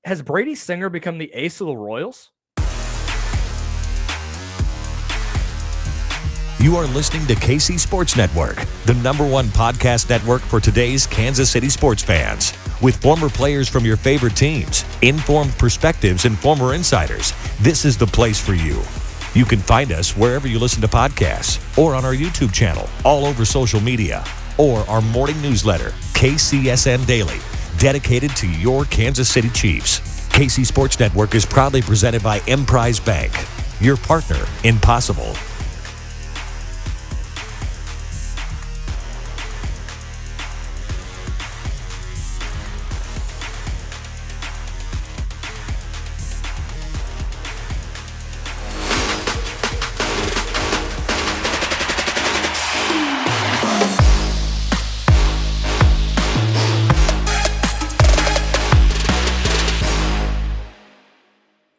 Has Brady Singer become the ace of the Royals? You are listening to KC Sports Network, the #1 podcast network for today's Kansas City sports fans. With former players from your favorite teams, informed perspectives, and former insiders, this is the place for you. You can find us wherever you listen to podcasts or on our YouTube channel, all over social media, or our morning newsletter, KCSN Daily, dedicated to your Kansas City Chiefs. KC Sports Network is proudly presented by Emprise Bank, your partner in possible.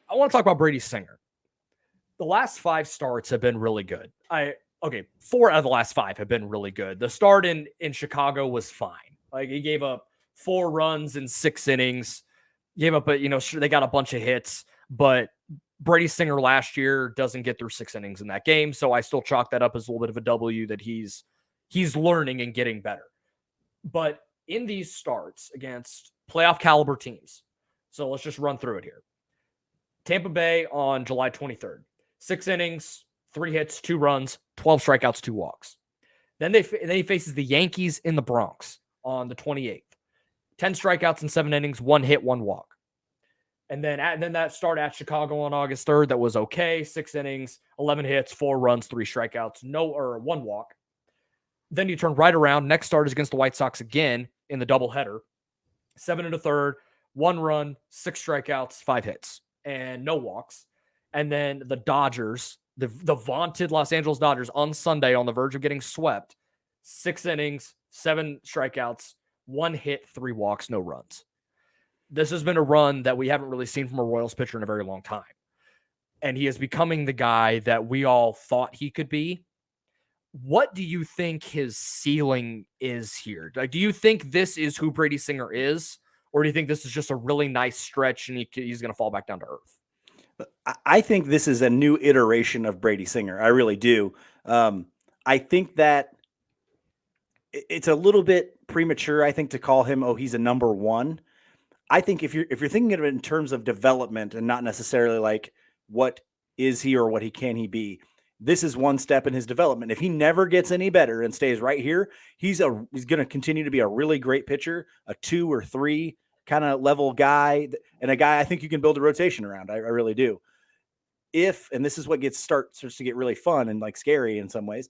I want to talk about Brady Singer. The last 5 starts have been really good. 4 out of the last 5 have been really good. The start in Chicago was fine. Like, he gave up 4 runs in 6 innings. Gave up they got a bunch of hits, but Brady Singer last year doesn't get through 6 innings in that game, so I still chalk that up as a little bit of a W, that he's learning and getting better. But in these starts against playoff caliber teams, so let's just run through it here. Tampa Bay on July 23rd. 6 innings, 3 hits, 2 runs, 12 strikeouts, 2 walks. Then he faces the Yankees in the Bronx on the 28th. 10 strikeouts in 7 innings, 1 hit, 1 walk. And then that start at Chicago on August 3rd, that was okay. 6 innings, 11 hits, 4 runs, 3 strikeouts, 1 walk. Then you turn right around. Next start is against the White Sox again in the doubleheader. 7 1/3, 1 run, 6 strikeouts, 5 hits, and no walks. And then the Dodgers, the vaunted Los Angeles Dodgers, on Sunday on the verge of getting swept. 6 innings, 7 strikeouts, 1 hit, 3 walks, no runs. This has been a run that we haven't really seen from a Royals pitcher in a very long time. And he is becoming the guy that we all thought he could be. What do you think his ceiling is here? Like, do you think this is who Brady Singer is? Or do you think this is just a really nice stretch and he's going to fall back down to earth? I think this is a new iteration of Brady Singer. I really do. I think that it's a little bit premature, I think, to call him, he's a #1. I think if you're thinking of it in terms of development and not necessarily like what is he or what can he be, this is one step in his development. If he never gets any better and stays right here, he's going to continue to be a really great pitcher, a 2 or 3 kind of level guy, and a guy I think you can build a rotation around. I really do. And this is what starts to get really fun and like scary in some ways,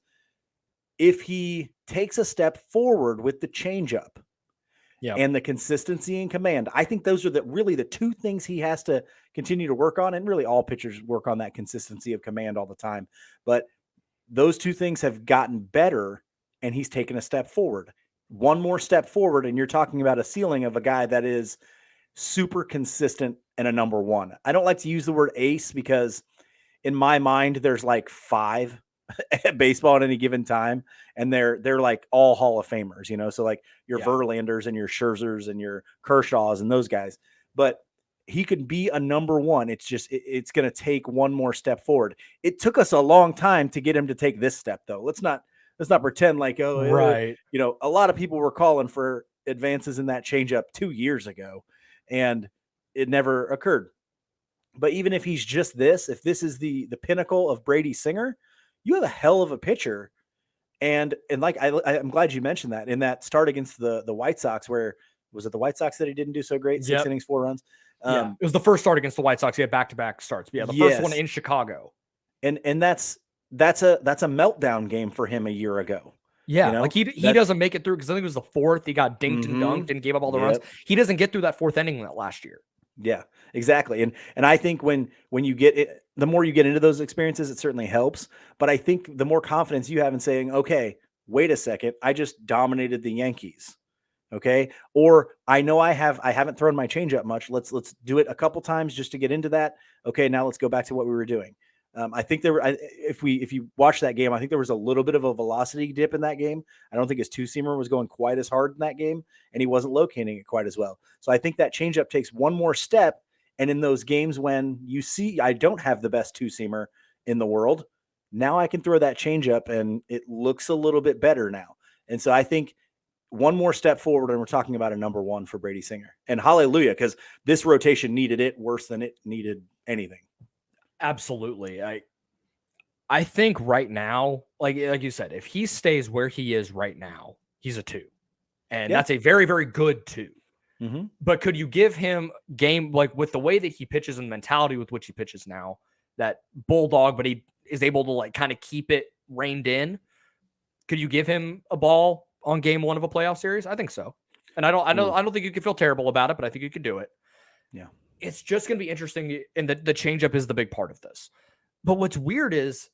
if he takes a step forward with the changeup and the consistency and command, I think those are really the 2 things he has to continue to work on. And really all pitchers work on that consistency of command all the time. But those 2 things have gotten better and he's taken a step forward. One more step forward, and you're talking about a ceiling of a guy that is super consistent and a #1. I don't like to use the word ace because in my mind, there's like 5 at baseball at any given time, and they're like all Hall of Famers, so like your Verlanders and your Scherzers and your Kershaws and those guys. But he could be a #1. It's just it's going to take one more step forward. It took us a long time to get him to take this step, though. Let's not pretend like right. A lot of people were calling for advances in that changeup 2 years ago, and it never occurred. But even if he's just this, if this is the pinnacle of Brady Singer, you have a hell of a pitcher. And like I'm glad you mentioned that in that start against the White Sox, where was it the White Sox that he didn't do so great? 6 innings, 4 runs. It was the first start against the White Sox. He had back-to-back starts. But the first one in Chicago. And that's a meltdown game for him a year ago. Yeah, like he doesn't make it through because I think it was the 4th. He got dinked and dunked and gave up all the runs. He doesn't get through that 4th inning last year. Yeah, exactly. And I think when you get it, the more you get into those experiences, it certainly helps. But I think the more confidence you have in saying, okay, wait a second, I just dominated the Yankees. Okay. Or I know I haven't thrown my changeup much. Let's do it a couple times just to get into that. Okay. Now let's go back to what we were doing. I think if you watch that game, I think there was a little bit of a velocity dip in that game. I don't think his 2-seamer was going quite as hard in that game, and he wasn't locating it quite as well. So I think that changeup takes one more step And in those games when you see I don't have the best two-seamer in the world, now I can throw that changeup and it looks a little bit better now. And so I think one more step forward, and we're talking about a number one for Brady Singer. And hallelujah, because this rotation needed it worse than it needed anything. Absolutely. I think right now, like you said, if he stays where he is right now, he's a 2. And that's a very, very good 2. Mm-hmm. But could you give him game, like with the way that he pitches and the mentality with which he pitches now, that bulldog, but he is able to like kind of keep it reined in? Could you give him a ball on game 1 of a playoff series? I think so. And I don't think you can feel terrible about it, but I think you can do it. Yeah. It's just going to be interesting. And the changeup is the big part of this. But what's weird is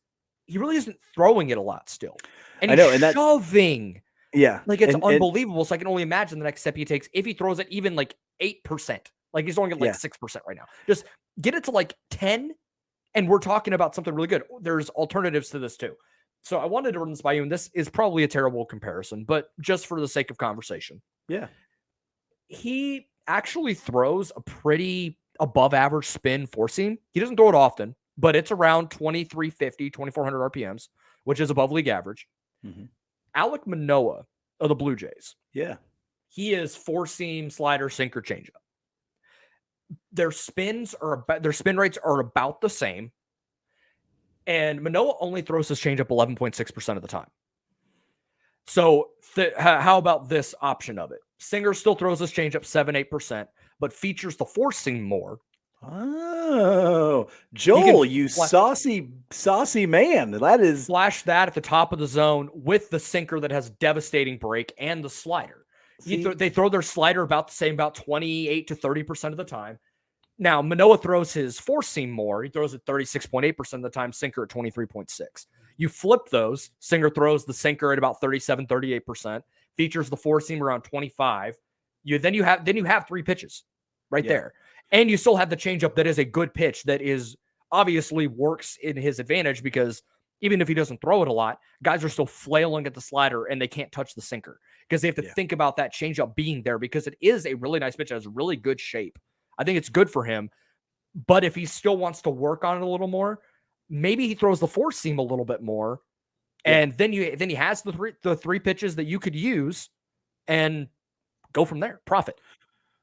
he really isn't throwing it a lot still. And he's shoving. Yeah. Like it's unbelievable. So I can only imagine the next step he takes if he throws it even like 8%. Like he's throwing it like 6% right now. Just get it to like 10, and we're talking about something really good. There's alternatives to this too. So I wanted to run this by you, and this is probably a terrible comparison, but just for the sake of conversation. Yeah. He actually throws a pretty above average spin four seam. He doesn't throw it often, but it's around 2350, 2400 RPMs, which is above league average. Mm-hmm. Alec Manoa of the Blue Jays. Yeah. He is four seam, slider, sinker, changeup. Their spin rates are about the same. And Manoa only throws his changeup 11.6% of the time. So how about this option of it? Singer still throws his changeup 7-8%, but features the four seam more. Oh, Joel, you saucy man. That is flash that at the top of the zone with the sinker that has devastating break and the slider. They throw their slider about the same, about 28 to 30% of the time. Now, Manoa throws his four seam more. He throws it 36.8% of the time, sinker at 23.6. You flip those. Singer throws the sinker at about 37, 38%, features the four seam around 25. Then you have three pitches right there. And you still have the changeup that is a good pitch that is obviously works in his advantage, because even if he doesn't throw it a lot, guys are still flailing at the slider and they can't touch the sinker because they have to think about that changeup being there, because it is a really nice pitch. It has really good shape. I think it's good for him. But if he still wants to work on it a little more, maybe he throws the four seam a little bit more. And then he has the three pitches that you could use and go from there. Profit.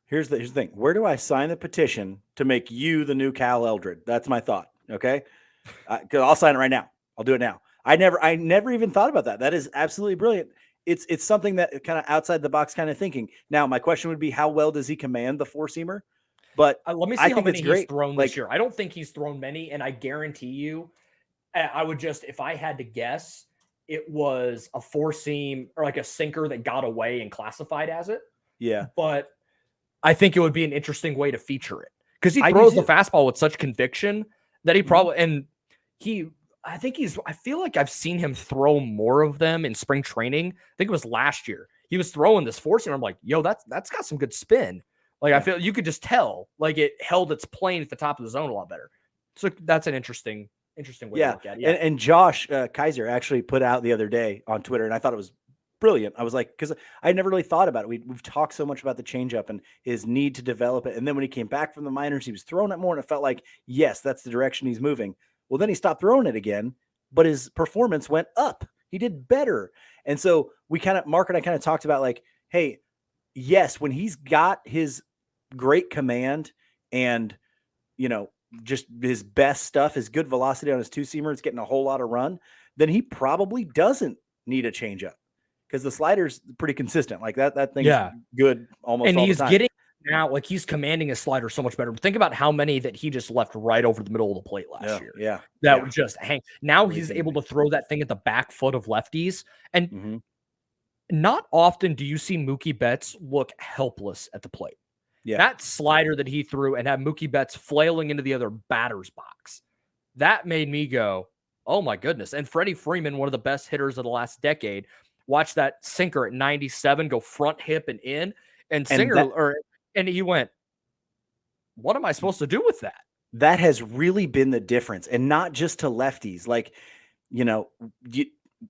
Here's the thing. Where do I sign the petition to make you the new Cal Eldred? That's my thought. Okay. Cause I'll sign it right now. I'll do it now. I never even thought about that. That is absolutely brilliant. It's something that kind of outside the box kind of thinking. Now, my question would be, how well does he command the four seamer? But let me see how many he's thrown this year. I don't think he's thrown many, and I guarantee you, I would just, if I had to guess, it was a four seam or like a sinker that got away and classified as it. Yeah. But I think it would be an interesting way to feature it, because he throws the fastball with such conviction that he probably, and I feel like I've seen him throw more of them in spring training. I think it was last year. He was throwing this four seamer. I'm like, yo, that's got some good spin. Like, I feel you could just tell, like, it held its plane at the top of the zone a lot better. So that's an interesting way to look at it. Yeah. And Josh Kaiser actually put out the other day on Twitter, and I thought it was brilliant. I was like, because I never really thought about it. We've talked so much about the changeup and his need to develop it. And then when he came back from the minors, he was throwing it more, and it felt like, yes, that's the direction he's moving. Well, then he stopped throwing it again, but his performance went up. He did better. And so Mark and I kind of talked about, like, hey, yes, when he's got his great command and, just his best stuff, his good velocity on his two seamer, it's getting a whole lot of run, then he probably doesn't need a changeup, because the slider's pretty consistent. Like that thing's good almost all the time. And he's getting now, like, he's commanding his slider so much better. Think about how many that he just left right over the middle of the plate last year. Yeah. That would just hang. Now he's able to throw that thing at the back foot of lefties. And not often do you see Mookie Betts look helpless at the plate. Yeah. That slider that he threw and had Mookie Betts flailing into the other batter's box, that made me go, oh my goodness. And Freddie Freeman, one of the best hitters of the last decade, watched that sinker at 97 go front hip and in, and he went, what am I supposed to do with that? That has really been the difference. And not just to lefties. Like,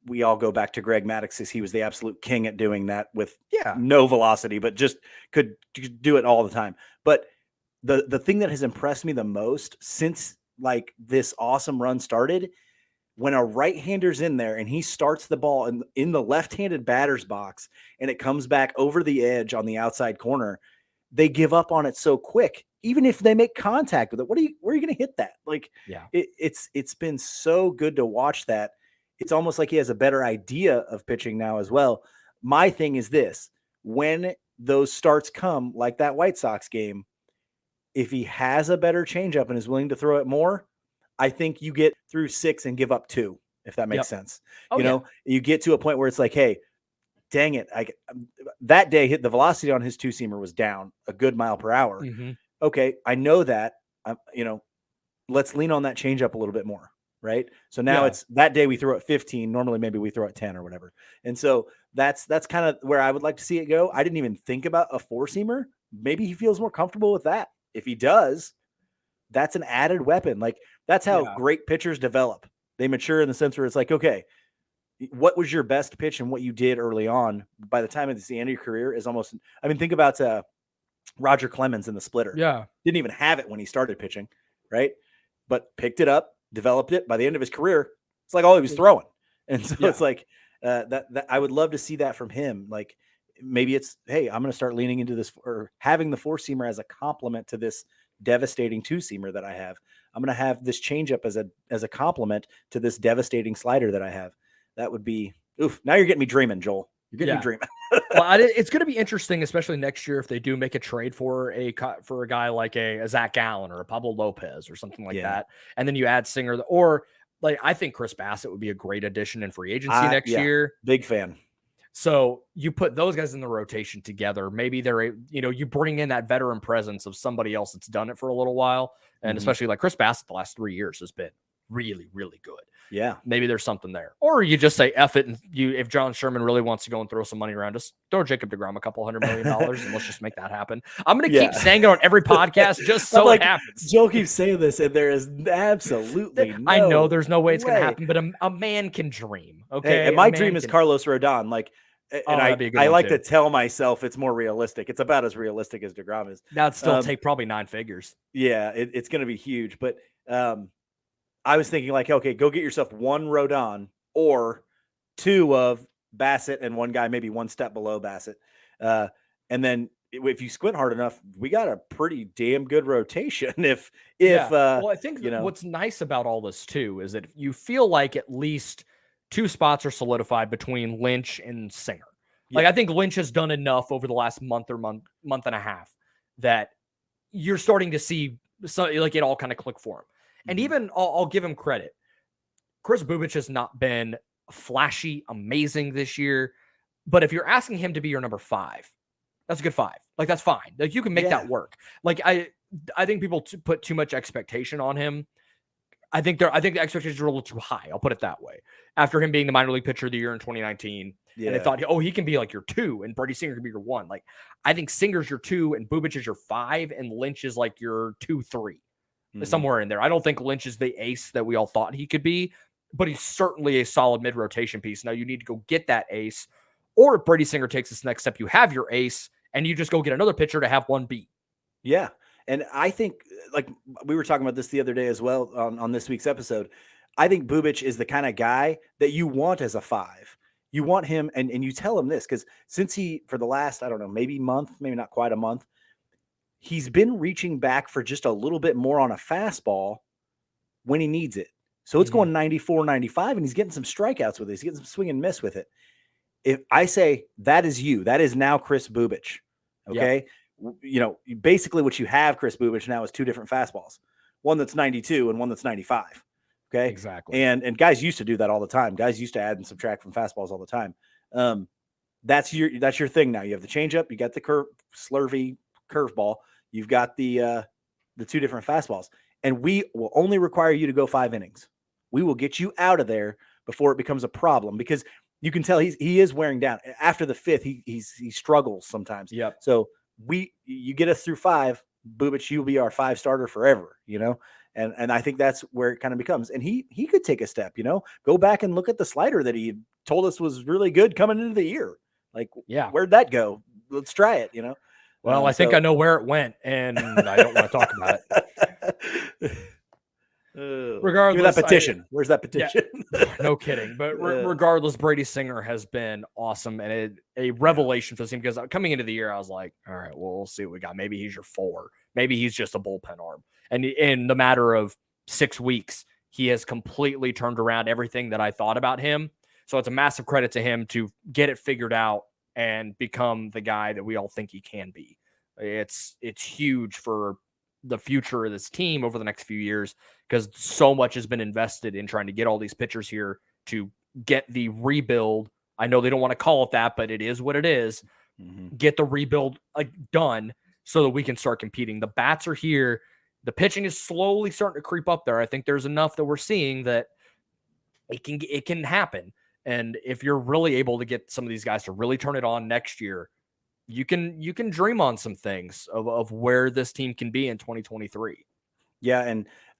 we all go back to Greg Maddux, as he was the absolute king at doing that with no velocity, but just could do it all the time. But the thing that has impressed me the most since like this awesome run started, when a right-hander's in there and he starts the ball in the left-handed batter's box and it comes back over the edge on the outside corner, they give up on it so quick. Even if they make contact with it, where are you going to hit that? Like, Yeah. It's been so good to watch that. It's almost like he has a better idea of pitching now as well. My thing is this: when those starts come, like that White Sox game, if he has a better changeup and is willing to throw it more, I think you get through 6 and give up 2, if that makes sense. Oh, you know, you get to a point where it's like, hey, dang it. That day hit the velocity on his 2-seamer was down a good mile per hour. Mm-hmm. Okay. I know that, let's lean on that changeup a little bit more. Right. So now it's that day we throw at 15. Normally, maybe we throw at 10 or whatever. And so that's kind of where I would like to see it go. I didn't even think about a 4-seamer. Maybe he feels more comfortable with that. If he does, that's an added weapon. Like, that's how great pitchers develop. They mature in the sense where it's like, okay, what was your best pitch and what you did early on, by the time it's the end of your career is almost, I mean, think about Roger Clemens in the splitter. Yeah. Didn't even have it when he started pitching, right? But picked it up, developed it. By the end of his career, it's like all he was throwing. And so it's like that I would love to see that from him. Like, maybe it's, hey, I'm going to start leaning into this, or having the 4-seamer as a complement to this devastating 2-seamer that I have. I'm going to have this changeup as a complement to this devastating slider that I have. That would be, oof. Now you're getting me dreaming, Joel. You're getting me dreaming. Well, it's going to be interesting, especially next year, if they do make a trade for a guy like a Zach Gallen or a Pablo Lopez or something like that. And then you add Singer, or like, I think Chris Bassett would be a great addition in free agency next year. Big fan. So you put those guys in the rotation together. Maybe they're, you bring in that veteran presence of somebody else that's done it for a little while. And especially like Chris Bassett the last 3 years has been really, really good. Yeah. Maybe there's something there. Or you just say F it, and if John Sherman really wants to go and throw some money around, just throw Jacob deGrom $200 million and let's just make that happen. I'm going to keep saying it on every podcast just so it happens. Joe keeps saying this, and there is absolutely no I know there's no way it's going to happen, but a man can dream. Okay. And my dream is Carlos Rodon. Like, and I like to tell myself it's more realistic. It's about as realistic as DeGrom is. That'd still take probably 9 figures. Yeah, it's going to be huge. But I was thinking, like, okay, go get yourself 1 Rodon or 2 of Bassett and 1 guy maybe 1 step below Bassett. And then if you squint hard enough, we got a pretty damn good rotation. Well, I think what's nice about all this too is that you feel like at least 2 spots are solidified between Lynch and Singer. Like, I think Lynch has done enough over the last month and a half that you're starting to see it all kind of click for him. And even I'll give him credit. Chris Bubic has not been flashy, amazing this year. But if you're asking him to be your number 5, that's a good 5. Like, that's fine. Like, you can make that work. Like, I think people put too much expectation on him. I think the expectations are a little too high. I'll put it that way. After him being the minor league pitcher of the year in 2019, and they thought, he can be like your 2, and Brady Singer can be your 1. Like, I think Singer's your 2, and Bubic is your 5, and Lynch is like your 2, 3. Somewhere in there. I don't think Lynch is the ace that we all thought he could be, but he's certainly a solid mid-rotation piece. Now you need to go get that ace, or if Brady Singer takes this next step, you have your ace, and you just go get another pitcher to have 1B. Yeah, and I think, like, we were talking about this the other day as well on this week's episode. I think Bubic is the kind of guy that you want as a 5. You want him, and you tell him this, because since for the last, I don't know, maybe month, maybe not quite a month, he's been reaching back for just a little bit more on a fastball when he needs it. So it's going 94, 95, and he's getting some strikeouts with it. He's getting some swing and miss with it. If I say that is you, that is now Chris Bubic. Okay. Yep. Basically what you have, Chris Bubic, now is 2 different fastballs, one that's 92 and one that's 95. Okay. Exactly. And guys used to do that all the time. Guys used to add and subtract from fastballs all the time. That's your thing now. You have the changeup, you got the slurvy curveball, you've got the 2 different fastballs, and we will only require you to go 5 innings. We will get you out of there before it becomes a problem, because you can tell he is wearing down. After the 5th, he struggles sometimes. Yep. So you get us through 5, Bubic, you'll be our 5 starter forever, And I think that's where it kind of becomes. And he could take a step, go back and look at the slider that he told us was really good coming into the year. Like, where'd that go? Let's try it, Well, I think I know where it went, and I don't want to talk about it. Regardless, give me that petition. Where's that petition? Yeah, no kidding. But regardless, Brady Singer has been awesome and a revelation for the team, because coming into the year, I was like, all right, well, we'll see what we got. Maybe he's your 4. Maybe he's just a bullpen arm. And in the matter of 6 weeks, he has completely turned around everything that I thought about him. So it's a massive credit to him to get it figured out and become the guy that we all think he can be. It's huge for the future of this team over the next few years, because so much has been invested in trying to get all these pitchers here to get the rebuild. I know they don't want to call it that, but it is what it is. Mm-hmm. Get the rebuild done so that we can start competing. The bats are here. The pitching is slowly starting to creep up there. I think there's enough that we're seeing that it can happen. And if you're really able to get some of these guys to really turn it on next year, you can dream on some things of where this team can be in 2023. Yeah.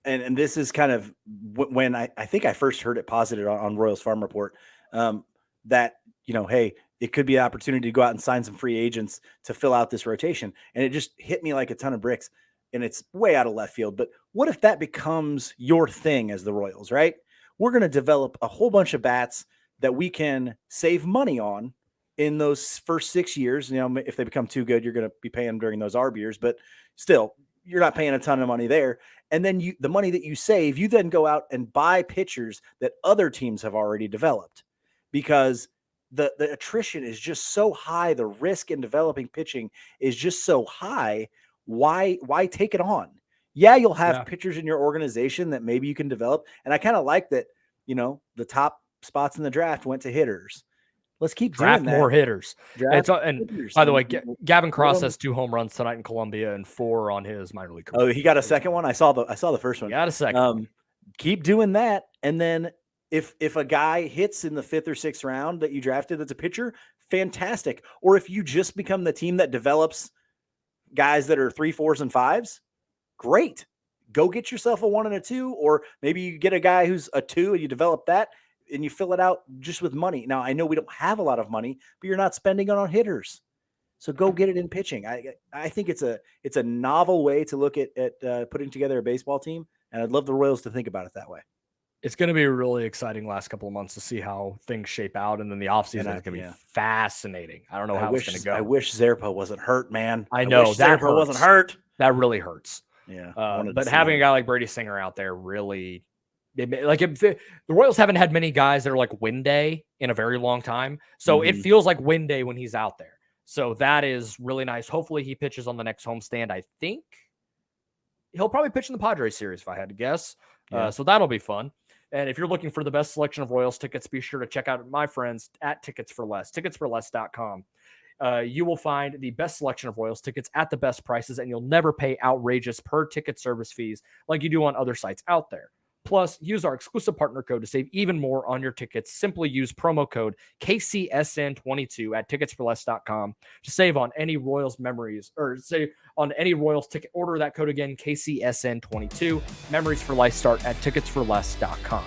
And this is kind of when I think I first heard it posited on Royals Farm Report, that, hey, it could be an opportunity to go out and sign some free agents to fill out this rotation. And it just hit me like a ton of bricks, and it's way out of left field. But what if that becomes your thing as the Royals, right? We're going to develop a whole bunch of bats that we can save money on in those first 6 years. If they become too good, you're going to be paying them during those ARB years, but still, you're not paying a ton of money there. And then the money that you save, you then go out and buy pitchers that other teams have already developed, because the attrition is just so high. The risk in developing pitching is just so high. Why take it on? Yeah, you'll have pitchers in your organization that maybe you can develop. And I kind of like that, the top spots in the draft went to hitters. Let's keep draft doing that. More hitters. And by the way, Gavin Cross has 2 home runs tonight in Columbia and 4 on his minor league career. Oh, he got a second one. I saw the first one. Got a second. Keep doing that, and then if a guy hits in the 5th or 6th round that you drafted that's a pitcher, fantastic. Or if you just become the team that develops guys that are 3, 4s, and 5s, great. Go get yourself a 1 and a 2, or maybe you get a guy who's a 2 and you develop that, and you fill it out just with money. Now, I know we don't have a lot of money, but you're not spending it on hitters. So go get it in pitching. I think it's a novel way to look at putting together a baseball team, and I'd love the Royals to think about it that way. It's going to be a really exciting last couple of months to see how things shape out, and then the offseason is going to be fascinating. I don't know how it's going to go. I wish Zerpa wasn't hurt, man. I know that Zerpa wasn't hurt. That really hurts. Yeah, but having a guy like Brady Singer out there really, the Royals haven't had many guys that are like win day in a very long time, so it feels like win day when he's out there. So that is really nice. Hopefully he pitches on the next homestand. I think he'll probably pitch in the Padres series if I had to guess. So that'll be fun. And if you're looking for the best selection of Royals tickets, be sure to check out my friends at Tickets for Less, ticketsforless.com. You will find the best selection of Royals tickets at the best prices, and you'll never pay outrageous per ticket service fees like you do on other sites out there. Plus, use our exclusive partner code to save even more on your tickets. Simply use promo code KCSN22 at ticketsforless.com to save on any Royals memories, or save on any Royals ticket. Order that code again, KCSN22. Memories for life start at ticketsforless.com.